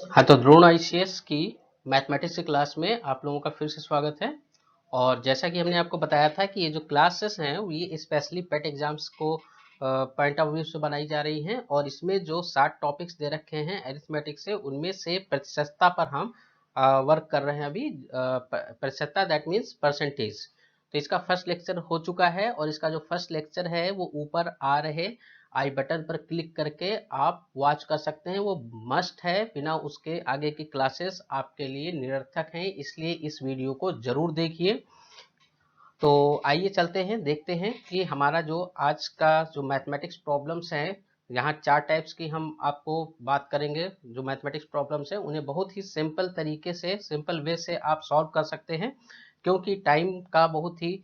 हाँ, तो द्रोण आईसीएस की मैथमेटिक्स की क्लास में आप लोगों का फिर से स्वागत है। और जैसा कि हमने आपको बताया था कि ये जो क्लासेस हैं ये स्पेशली पेट एग्जाम्स को पॉइंट ऑफ व्यू से बनाई जा रही हैं, और इसमें जो 60 टॉपिक्स दे रखे हैं अरिथमेटिक से, उनमें से प्रतिशतता पर हम वर्क कर रहे हैं अभी। प्रतिशतता दैट मीन्स परसेंटेज। तो इसका फर्स्ट लेक्चर हो चुका है, और इसका जो फर्स्ट लेक्चर है वो ऊपर आ रहे आई बटन पर क्लिक करके आप वॉच कर सकते हैं। वो मस्ट है, बिना उसके आगे की क्लासेस आपके लिए निरर्थक हैं, इसलिए इस वीडियो को जरूर देखिए। तो आइए चलते हैं, देखते हैं कि हमारा जो आज का जो मैथमेटिक्स प्रॉब्लम्स हैं, यहाँ 4 टाइप्स की हम आपको बात करेंगे। जो मैथमेटिक्स प्रॉब्लम्स हैं उन्हें बहुत ही सिंपल तरीके से, सिंपल वे से आप सॉल्व कर सकते हैं, क्योंकि टाइम का बहुत ही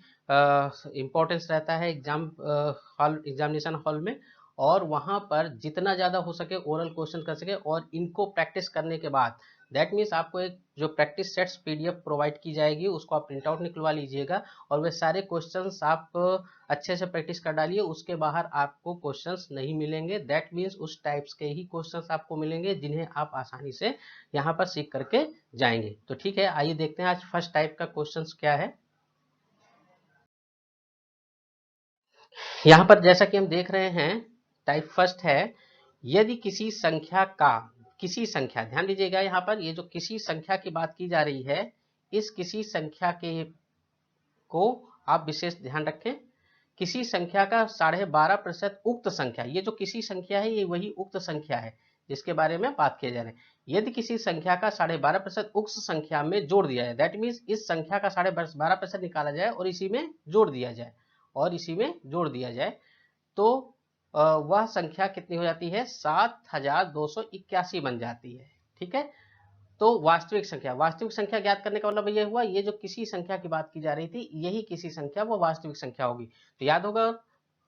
इम्पोर्टेंस रहता है एग्जामिनेशन हॉल में। और वहाँ पर जितना ज़्यादा हो सके ओरल क्वेश्चन कर सके, और इनको प्रैक्टिस करने के बाद दैट मीन्स आपको एक जो प्रैक्टिस सेट्स पीडीएफ प्रोवाइड की जाएगी, उसको आप प्रिंट आउट निकलवा लीजिएगा, और वे सारे क्वेश्चंस आप अच्छे से प्रैक्टिस कर डालिए। उसके बाहर आपको क्वेश्चंस नहीं मिलेंगे, दैट मीन्स उस टाइप्स के ही क्वेश्चंस आपको मिलेंगे जिन्हें आप आसानी से यहाँ पर सीख करके जाएंगे। तो ठीक है, आइए देखते हैं आज फर्स्ट टाइप का क्वेश्चंस क्या है। यहाँ पर जैसा कि हम देख रहे हैं, टाइप फर्स्ट है, यदि किसी संख्या, ध्यान दीजिएगा, यहाँ पर ये जो किसी संख्या की बात की जा रही है, इस किसी संख्या के को आप विशेष ध्यान रखें। किसी संख्या का 12.5% उक्त संख्या, ये जो किसी संख्या है ये वही उक्त संख्या है जिसके बारे में बात किया जा रहा है। यदि किसी संख्या का 12.5% उक्त संख्या में जोड़ दिया जाए, दैट मीन्स इस संख्या का 12.5% निकाला जाए और इसी में जोड़ दिया जाए, तो वह संख्या कितनी हो जाती है? 7281 बन जाती है। ठीक है, तो वास्तविक संख्या ज्ञात करने का मतलब ये हुआ, ये जो किसी संख्या की बात की जा रही थी, यही किसी संख्या वो वास्तविक संख्या होगी। तो याद होगा,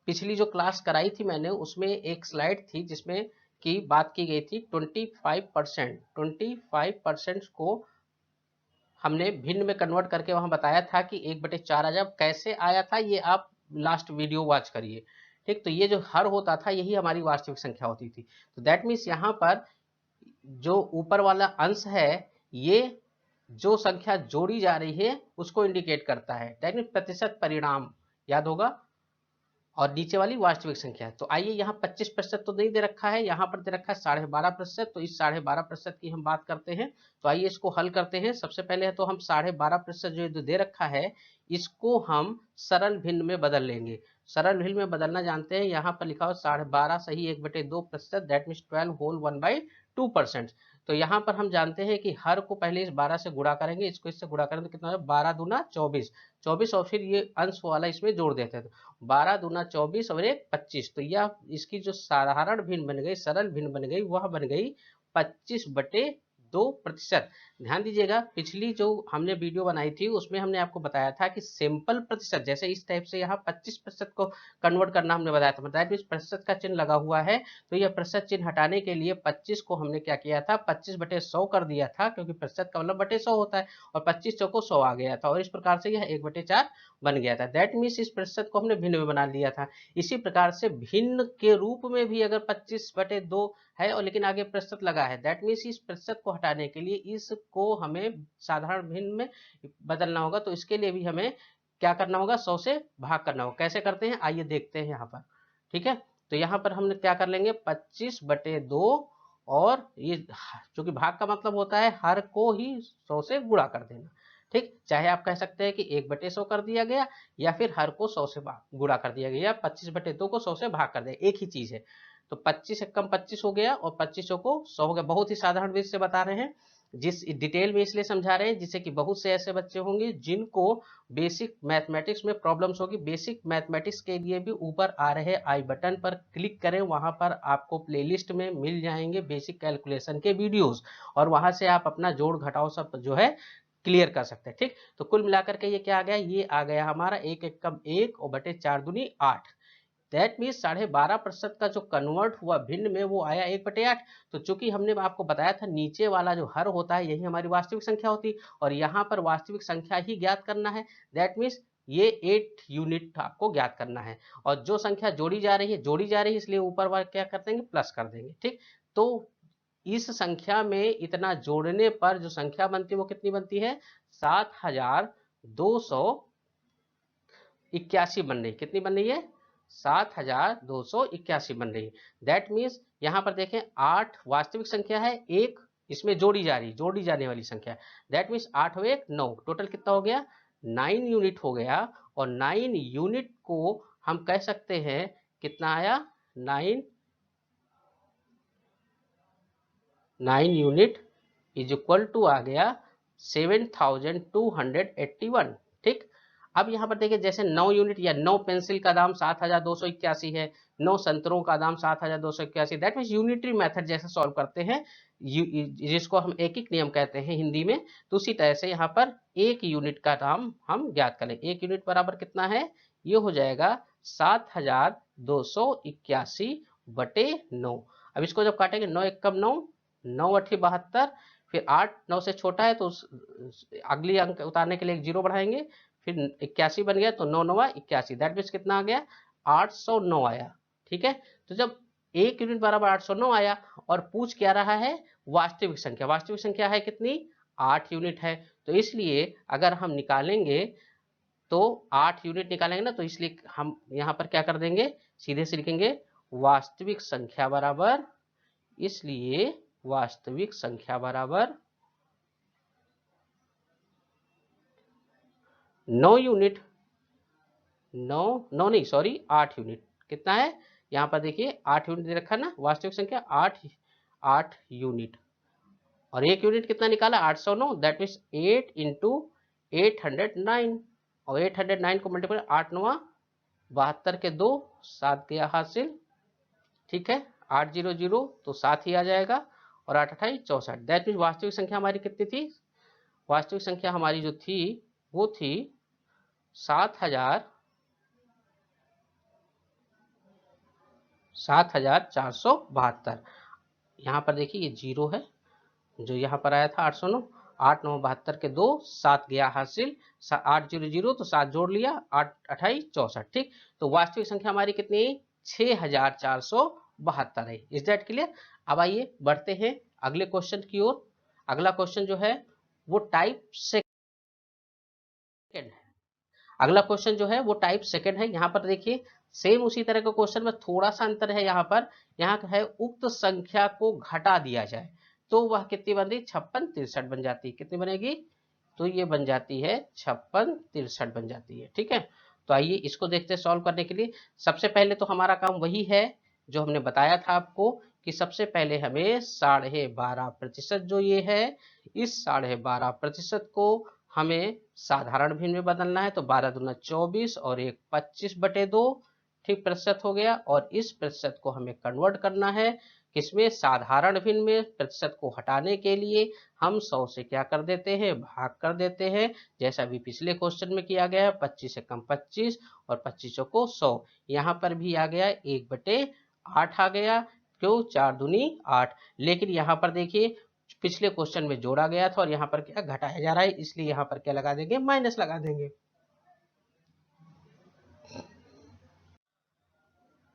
पिछली जो क्लास कराई थी मैंने, उसमें एक स्लाइड थी जिसमें की बात की गई थी 25% को हमने भिन्न में कन्वर्ट करके वहां बताया था कि 1/4 आ जाए। कैसे आया था ये आप लास्ट वीडियो वॉच करिए। ठीक, तो ये जो हर होता था यही हमारी वास्तविक संख्या होती थी। तो दैट मीन्स यहाँ पर जो ऊपर वाला अंश है, ये जो संख्या जोड़ी जा रही है उसको इंडिकेट करता है, दैट मीन्स प्रतिशत परिणाम, याद होगा। और नीचे वाली वास्तविक संख्या। तो आइए, यहाँ 25% तो नहीं दे रखा है, यहाँ पर दे रखा है 12.5%। तो इस 12.5% की हम बात करते हैं। तो आइए इसको हल करते हैं। सबसे पहले तो हम 12.5% जो दे रखा है, इसको हम सरल भिन्न में बदल लेंगे। सरल भिन्न में बदलना जानते हैं, यहाँ पर लिखा हो 12.5 सही 1/2%, दैट मीन्स 12 होल 1/2%। तो यहाँ पर हम जानते हैं कि हर को पहले इस 12 से गुणा करेंगे, इसको इससे गुणा करेंगे तो कितना होगा? 12 दूना 24, और फिर ये अंश वाला इसमें जोड़ देते हैं। 12 दूना 24 और 1 25। तो यह इसकी जो साधारण भिन्न बन गई, सरल भिन्न बन गई, वह बन गई 25/2%। ध्यान दीजिएगा, पिछली जो हमने वीडियो बनाई थी उसमें हमने आपको बताया था कि सिंपल प्रतिशत, जैसे इस टाइप से यहाँ 25% को कन्वर्ट करना हमने बताया था, मतलब प्रतिशत का चिन्ह लगा हुआ है, तो यह प्रतिशत चिन्ह हटाने के लिए 25 को हमने क्या किया था? 25/100 कर दिया था, क्योंकि प्रतिशत का मतलब बटे 100 होता है, और 25 चौको 100 आ गया था, और इस प्रकार से यह 1/4 बन गया था। दैट मीन्स इस प्रतिशत को हमने भिन्न में बना लिया था। इसी प्रकार से भिन्न के रूप में भी अगर 25/2 है और लेकिन आगे प्रतिशत लगा है, दैट मीन्स इस प्रतिशत को हटाने के लिए इसको हमें साधारण भिन्न में बदलना होगा। तो इसके लिए भी हमें क्या करना होगा? 100 से भाग करना होगा। कैसे करते हैं आइए देखते हैं यहाँ पर। ठीक है, तो यहाँ पर हमने क्या कर लेंगे? 25/2, और ये चूंकि भाग का मतलब होता है हर को ही 100 से गुणा कर देना। ठीक, चाहे आप कह सकते हैं कि 1/100 कर दिया गया, या फिर हर को 100 से गुणा कर दिया गया, या 25/2 को 100 से भाग कर दिया, एक ही चीज है। तो 25 एकम 25 हो गया, और 25 को 100 हो गया। बहुत ही साधारण विधि से बता रहे हैं, जिस डिटेल में इसलिए समझा रहे हैं जिससे कि बहुत से ऐसे बच्चे होंगे जिनको बेसिक मैथमेटिक्स में प्रॉब्लम्स होगी। बेसिक मैथमेटिक्स के लिए भी ऊपर आ रहे आई बटन पर क्लिक करें, वहां पर आपको प्लेलिस्ट में मिल जाएंगे बेसिक कैलकुलेशन के वीडियोस, और वहां से आप अपना जोड़ घटाव सब जो है क्लियर कर सकते हैं। ठीक, तो कुल मिलाकर के ये क्या आ गया? ये आ गया हमारा 1 एकम 1 और बटे 4 दूनी 8। दैट मीन्स 12.5% का जो कन्वर्ट हुआ भिन्न में वो आया 1/8। तो चूंकि हमने आपको बताया था नीचे वाला जो हर होता है यही हमारी वास्तविक संख्या होती, और यहाँ पर वास्तविक संख्या ही ज्ञात करना है। दैट मीन्स ये 8 यूनिट आपको ज्ञात करना है, और जो संख्या जोड़ी जा रही है इसलिए ऊपर वाला क्या कर देंगे? प्लस कर देंगे। ठीक, तो इस संख्या में इतना जोड़ने पर जो संख्या बनती है वो कितनी बनती है, 7281 बन रही। कितनी बन रही है, 7281 बन रही है। दैट मीन्स यहां पर देखें 8 वास्तविक संख्या है, एक इसमें जोड़ी जाने वाली संख्या। दैट मीन्स 8 और 1 9, टोटल कितना हो गया, 9 यूनिट हो गया। और 9 यूनिट को हम कह सकते हैं कितना आया, 9 यूनिट इज इक्वल टू आ गया 7281। ठीक, अब यहाँ पर देखिए जैसे 9 यूनिट या 9 पेंसिल का दाम 7281 है, 9 संतरों का दाम 7281, दैट मीन्स यूनिटरी मेथड जैसे सॉल्व करते हैं, जिसको हम एक नियम कहते हैं हिंदी में, तो उसी तरह से यहाँ पर एक यूनिट का दाम हम ज्ञात करें। एक यूनिट बराबर कितना है, ये हो जाएगा 7281 बटे 9। अब इसको जब काटेंगे 9 एक कम 9, 9 अठी 72, फिर 8 9 से छोटा है तो अगली अंक उतारने के लिए एक जीरो बढ़ाएंगे, फिर 81 बन गया तो 9 9 81, दैट मीन्स कितना आ गया, 809 आया। ठीक है, तो जब एक यूनिट बराबर 809 आया और पूछ क्या रहा है, वास्तविक संख्या। वास्तविक संख्या है कितनी, 8 यूनिट है। तो इसलिए अगर हम निकालेंगे तो 8 यूनिट निकालेंगे ना, तो इसलिए हम यहाँ पर क्या कर देंगे, सीधे से लिखेंगे वास्तविक संख्या बराबर, इसलिए वास्तविक संख्या बराबर 9 यूनिट, 9 नहीं सॉरी 8 यूनिट। कितना है यहाँ पर देखिए 8 यूनिट दे रखा ना, वास्तविक संख्या 8 यूनिट। और एक यूनिट कितना निकाला, 809, दैट मीन्स 8 इंटू 809। और 809 को मल्टीप्लाई 8 9 72 के 2 7 गया हासिल। ठीक है, 800 तो 7 ही आ जाएगा, और 8 28 64। दैट मीन्स वास्तविक संख्या हमारी कितनी थी, वास्तविक संख्या हमारी जो थी वो थी 7472। यहाँ पर देखिए ये जीरो है, जो यहाँ पर आया था 809, 8 9 72 के 2 7 गया हासिल, 800 तो 7 जोड़ लिया, 8 28 64। ठीक, तो वास्तविक संख्या हमारी कितनी, 6472 है। Is that clear. अब आइए बढ़ते हैं अगले क्वेश्चन की ओर। अगला क्वेश्चन जो है वो टाइप सेकेंड है। अगला क्वेश्चन जो है वो टाइप सेकंड है। यहाँ पर देखिए सेम उसी तरह का क्वेश्चन में थोड़ा सा अंतर है। यहाँ है उक्त संख्या को घटा दिया जाए तो वह कितनी बन रही, 56 63 बन जाती है। कितनी बनेगी, तो ये बन जाती है 56 63 बन जाती है। ठीक है, तो आइए इसको देखते हैं सॉल्व करने के लिए। सबसे पहले तो हमारा काम वही है जो हमने बताया था आपको, कि सबसे पहले हमें 12.5% जो ये है, इस 12.5% को हमें साधारण भिन्न में बदलना है। तो 12 दूना 24 और 1 25 बटे 2, ठीक, प्रतिशत हो गया। और इस प्रतिशत को हमें कन्वर्ट करना है किसमें, साधारण भिन्न में। प्रतिशत को हटाने के लिए हम 100 से क्या कर देते हैं, भाग कर देते हैं, जैसा अभी पिछले क्वेश्चन में किया गया है। 25 से कम 25 और 25 को 100, यहाँ पर भी आ गया 1/8 आ गया। क्यों, 4 दूनी 8। लेकिन यहाँ पर देखिए पिछले क्वेश्चन में जोड़ा गया था और यहाँ पर क्या घटाया जा रहा है, इसलिए यहाँ पर क्या लगा देंगे, माइनस लगा देंगे।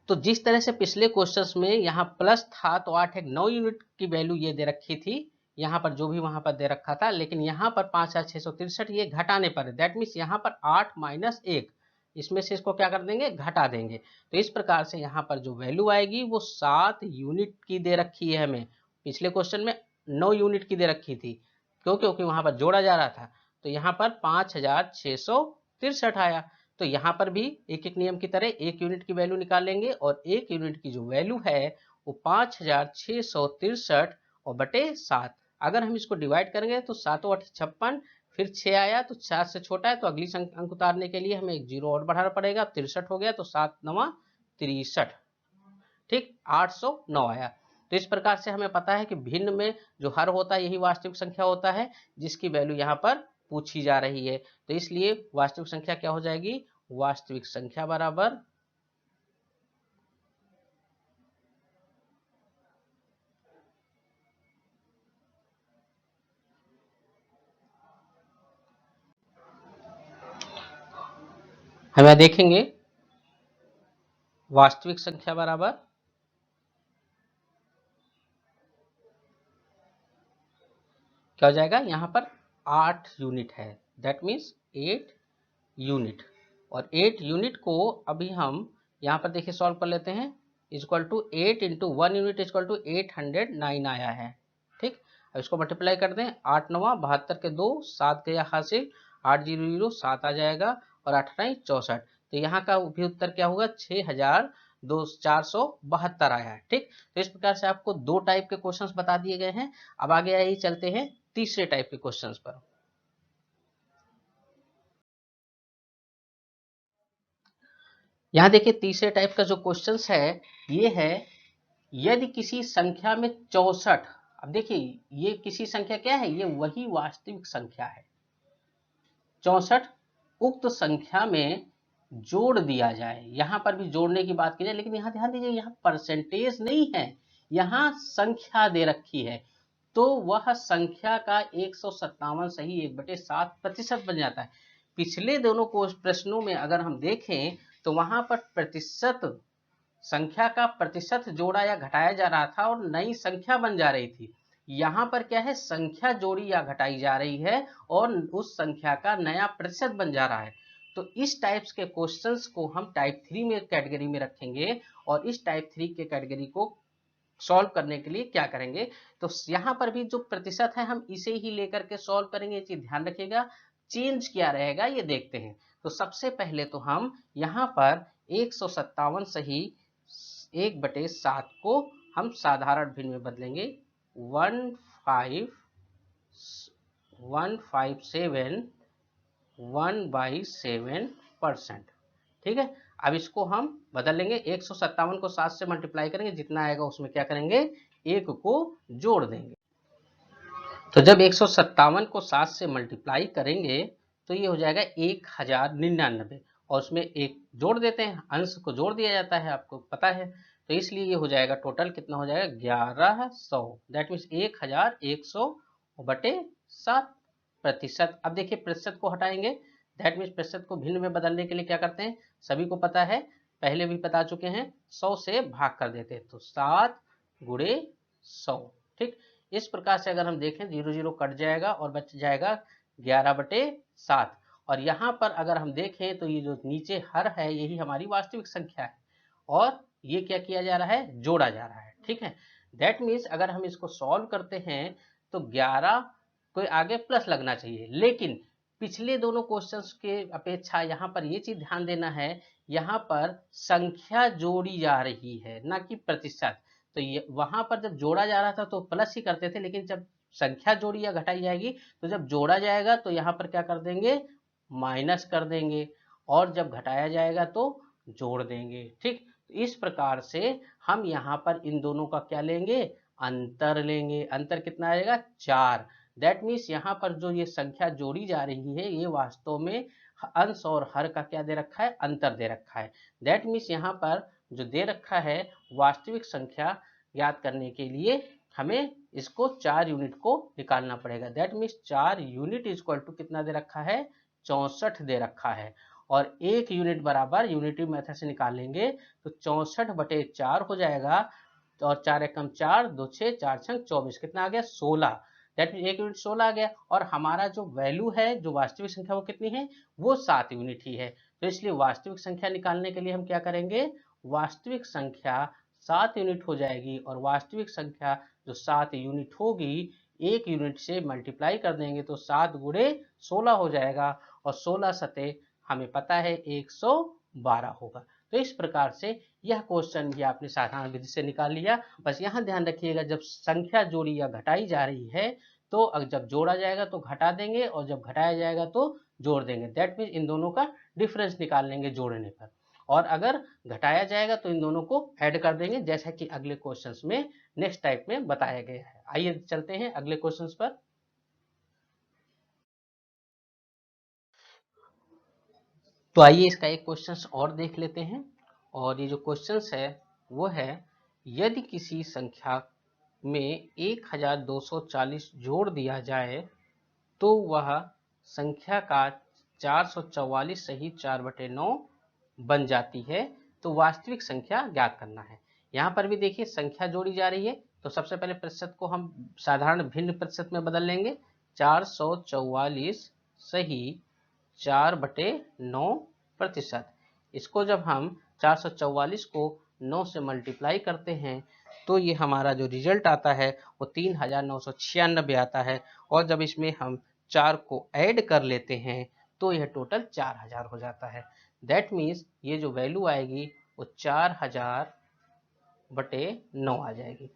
तो जिस तरह से पिछले क्वेश्चंस में यहाँ प्लस था तो 8 एक 9 यूनिट की वैल्यू ये दे रखी थी, यहाँ पर जो भी वहां पर दे रखा था, लेकिन यहाँ पर 5663 ये घटाने पर, दैट मीन्स यहाँ पर 8 माइनस 1, इसमें से इसको क्या कर देंगे, घटा देंगे। तो इस प्रकार से यहाँ पर जो वैल्यू आएगी वो 7 यूनिट की दे रखी है हमें। पिछले क्वेश्चन में 9 यूनिट की दे रखी थी, क्योंकि वहां पर जोड़ा जा रहा था। तो यहाँ पर 5663 आया। तो यहाँ पर भी एक एक नियम की तरह एक यूनिट की वैल्यू निकाल लेंगे, और एक यूनिट की जो वैल्यू है वो 5663 और बटे 7। अगर हम इसको डिवाइड करेंगे तो 7 8 56, फिर 6 आया तो 7 से छोटा है, तो अगली अंक उतारने के लिए हमें एक जीरो और बढ़ाना पड़ेगा, 63 हो गया, तो 7 9 63, ठीक, 809 आया। तो इस प्रकार से हमें पता है कि भिन्न में जो हर होता है यही वास्तविक संख्या होता है, जिसकी वैल्यू यहाँ पर पूछी जा रही है। तो इसलिए वास्तविक संख्या क्या हो जाएगी, वास्तविक संख्या बराबर हमें देखेंगे वास्तविक संख्या बराबर क्या हो जाएगा, यहाँ पर 8 यूनिट है, दैट मीन्स 8 यूनिट। और 8 यूनिट को अभी हम यहाँ पर देखिए सॉल्व कर लेते हैं। Equal to 8 into 1 unit equal to 809 आया है। ठीक, अब इसको मल्टीप्लाई कर दें, 8 9 72 के 2, 7 गया हासिल, 8 0 0 7 आ जाएगा और 8 9 64। तो यहाँ का भी उत्तर क्या होगा, 6472 आया है। ठीक, तो इस प्रकार से आपको दो टाइप के क्वेश्चंस बता दिए गए हैं। अब आगे आइए चलते हैं तीसरे टाइप के क्वेश्चंस पर। यहाँ देखिए तीसरे टाइप का जो क्वेश्चंस है ये है, यदि किसी संख्या में 64, अब देखिए ये किसी संख्या क्या है, ये वही वास्तविक संख्या है 64, उक्त संख्या में जोड़ दिया जाए। यहां पर भी जोड़ने की बात की जाए, लेकिन यहां ध्यान दीजिए, यहाँ परसेंटेज नहीं है, यहाँ संख्या दे रखी है, तो वह संख्या का 157 सही 1/7% बन जाता है। पिछले दोनों को प्रश्नों में अगर हम देखें तो वहां पर प्रतिशत, संख्या का प्रतिशत जोड़ा या घटाया जा रहा था और नई संख्या बन जा रही थी। यहाँ पर क्या है, संख्या जोड़ी या घटाई जा रही है और उस संख्या का नया प्रतिशत बन जा रहा है। तो इस टाइप्स के क्वेश्चंस को हम टाइप 3 में कैटेगरी में रखेंगे और इस टाइप 3 के कैटेगरी को सॉल्व करने के लिए क्या करेंगे, तो यहाँ पर भी जो प्रतिशत है हम इसे ही लेकर के सॉल्व करेंगे। ये चीज ध्यान रखिएगा, चेंज क्या रहेगा ये देखते हैं। तो सबसे पहले तो हम यहाँ पर 157 सही 1/7 को हम साधारण भिन्न में बदलेंगे, 157 1/7%। ठीक है, अब इसको हम बदल लेंगे, 157 को 7 से मल्टीप्लाई करेंगे, जितना आएगा उसमें क्या करेंगे, एक को जोड़ देंगे। तो जब 157 को 7 से मल्टीप्लाई करेंगे तो ये हो जाएगा 1099, और उसमें एक जोड़ देते हैं, अंश को जोड़ दिया जाता है, आपको पता है। तो इसलिए ये हो जाएगा टोटल कितना हो जाएगा, 1100, दैट मीन्स 1100/7 प्रतिशत। अब देखिए प्रतिशत को हटाएंगे, दैट मीन्स प्रतिशत को भिन्न में बदलने के लिए क्या करते हैं, सभी को पता है, पहले भी बता चुके हैं, 100 से भाग कर देते हैं, तो 7 गुणे 100। ठीक, इस प्रकार से अगर हम देखें 0 0 कट जाएगा और बच जाएगा 11/7। और यहाँ पर अगर हम देखें तो ये जो नीचे हर है यही हमारी वास्तविक संख्या है और ये क्या किया जा रहा है, जोड़ा जा रहा है। ठीक है, दैट मीन्स अगर हम इसको सॉल्व करते हैं तो 11 कोई आगे प्लस लगना चाहिए, लेकिन पिछले दोनों क्वेश्चंस के अपेक्षा यहाँ पर ये चीज ध्यान देना है, यहाँ पर संख्या जोड़ी जा रही है ना कि प्रतिशत। तो ये वहां पर जब जोड़ा जा रहा था तो प्लस ही करते थे, लेकिन जब संख्या जोड़ी या घटाई जाएगी तो जब जोड़ा जाएगा तो यहाँ पर क्या कर देंगे, माइनस कर देंगे, और जब घटाया जाएगा तो जोड़ देंगे। ठीक, इस प्रकार से हम यहाँ पर इन दोनों का क्या लेंगे, अंतर लेंगे। अंतर कितना आएगा, 4। दैट मीन्स यहाँ पर जो ये संख्या जोड़ी जा रही है ये वास्तव में अंश और हर का क्या दे रखा है, अंतर दे रखा है। दैट मीन्स यहाँ पर जो दे रखा है वास्तविक संख्या याद करने के लिए हमें इसको 4 यूनिट को निकालना पड़ेगा। That means 4 unit equal to कितना दे रखा है, 64 दे रखा है। और 1 यूनिट बराबर यूनिटी मेथड से निकालेंगे तो 64/4 हो जाएगा, और 4 एकम 4, 2 6, 4 छंग 24, कितना आ गया, 16। दैट मीन 1 यूनिट 16 आ गया, और हमारा जो वैल्यू है, जो वास्तविक संख्या वो कितनी है, वो 7 यूनिट ही है। तो इसलिए वास्तविक संख्या निकालने के लिए हम क्या करेंगे, वास्तविक संख्या 7 यूनिट हो जाएगी, और वास्तविक संख्या जो 7 यूनिट होगी 1 यूनिट से मल्टीप्लाई कर देंगे तो 7 गुणे 16 हो जाएगा, और 16 सते हमें पता है 112 होगा। तो इस प्रकार से यह क्वेश्चन भी आपने साधारण विधि से निकाल लिया। बस यहाँ ध्यान रखिएगा, जब संख्या जोड़ी या घटाई जा रही है तो जब जोड़ा जाएगा तो घटा देंगे, और जब घटाया जाएगा तो जोड़ देंगे। दैट मीन्स इन दोनों का डिफरेंस निकाल लेंगे जोड़ने पर, और अगर घटाया जाएगा तो इन दोनों को ऐड कर देंगे, जैसा कि अगले क्वेश्चंस में नेक्स्ट टाइप में बताया गया है। आइए चलते हैं अगले क्वेश्चंस पर। तो आइए इसका एक क्वेश्चन और देख लेते हैं, और ये जो क्वेश्चंस है वो है, यदि किसी संख्या में 1240 जोड़ दिया जाए तो वह संख्या का 444 सही 4/9 बन जाती है, तो वास्तविक संख्या ज्ञात करना है। यहाँ पर भी देखिए संख्या जोड़ी जा रही है, तो सबसे पहले प्रतिशत को हम साधारण भिन्न प्रतिशत में बदल लेंगे। 444 सही 4/9%। इसको जब हम 444 को 9 से मल्टीप्लाई करते हैं तो ये हमारा जो रिजल्ट आता है वो 3996 आता है, और जब इसमें हम 4 को ऐड कर लेते हैं तो यह टोटल 4000 हो जाता है। दैट मीन्स ये जो वैल्यू आएगी वो 4000/9 आ जाएगी।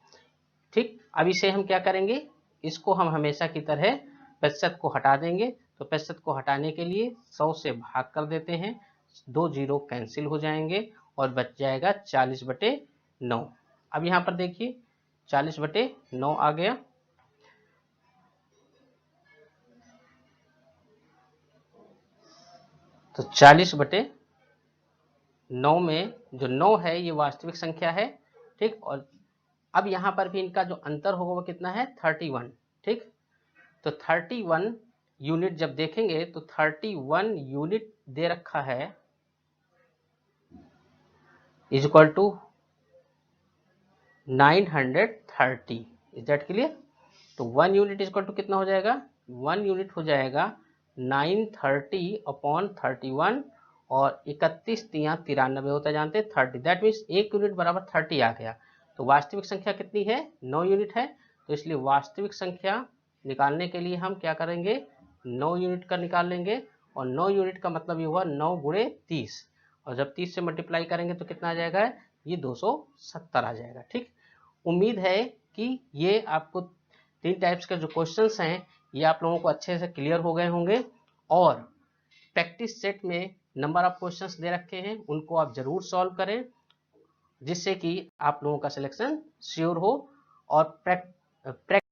ठीक, अब इसे हम क्या करेंगे, इसको हम हमेशा की तरह प्रतिशत को हटा देंगे। तो प्रतिशत को हटाने के लिए 100 से भाग कर देते हैं, 2 जीरो कैंसिल हो जाएंगे और बच जाएगा 40/9। अब यहाँ पर देखिए 40/9 आ गया। तो 40/9 में जो 9 है ये वास्तविक संख्या है। ठीक, और अब यहाँ पर भी इनका जो अंतर होगा वो कितना है, 31। ठीक, तो 31 यूनिट जब देखेंगे तो 31 यूनिट दे रखा है is equal to 930। Is that clear? तो 1 यूनिट इज इक्वल टू कितना हो जाएगा, 1 यूनिट हो जाएगा 930/31, और 31 तिया 93 होता है, जानते हैं 30। दैट मीन्स 1 यूनिट बराबर 30 आ गया। तो वास्तविक संख्या कितनी है, 9 यूनिट है। तो इसलिए वास्तविक संख्या निकालने के लिए हम क्या करेंगे, 9 यूनिट का निकाल लेंगे, और 9 यूनिट का मतलब ये हुआ 9 गुणे 30, और जब 30 से मल्टीप्लाई करेंगे तो कितना आ जाएगा, ये 270 आ जाएगा। ठीक, उम्मीद है कि ये आपको 3 टाइप्स के जो क्वेश्चंस हैं ये आप लोगों को अच्छे से क्लियर हो गए होंगे, और प्रैक्टिस सेट में नंबर ऑफ क्वेश्चंस दे रखे हैं, उनको आप जरूर सॉल्व करें, जिससे कि आप लोगों का सिलेक्शन श्योर हो। और प्रैक्टिस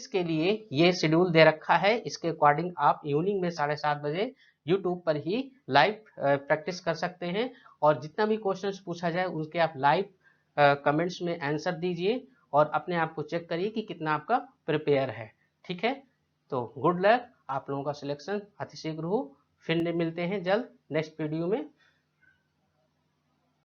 के लिए ये शेड्यूल दे रखा है, इसके अकॉर्डिंग आप इवनिंग में 7:30 बजे यूट्यूब पर ही लाइव प्रैक्टिस कर सकते हैं, और जितना भी क्वेश्चंस पूछा जाए उनके आप लाइव कमेंट्स में आंसर दीजिए, और अपने आप को चेक करिए कि कितना आपका प्रिपेयर है। ठीक है, तो गुड लक, आप लोगों का सिलेक्शन अतिशीघ्र हो। फिर मिलते हैं जल्द नेक्स्ट वीडियो में।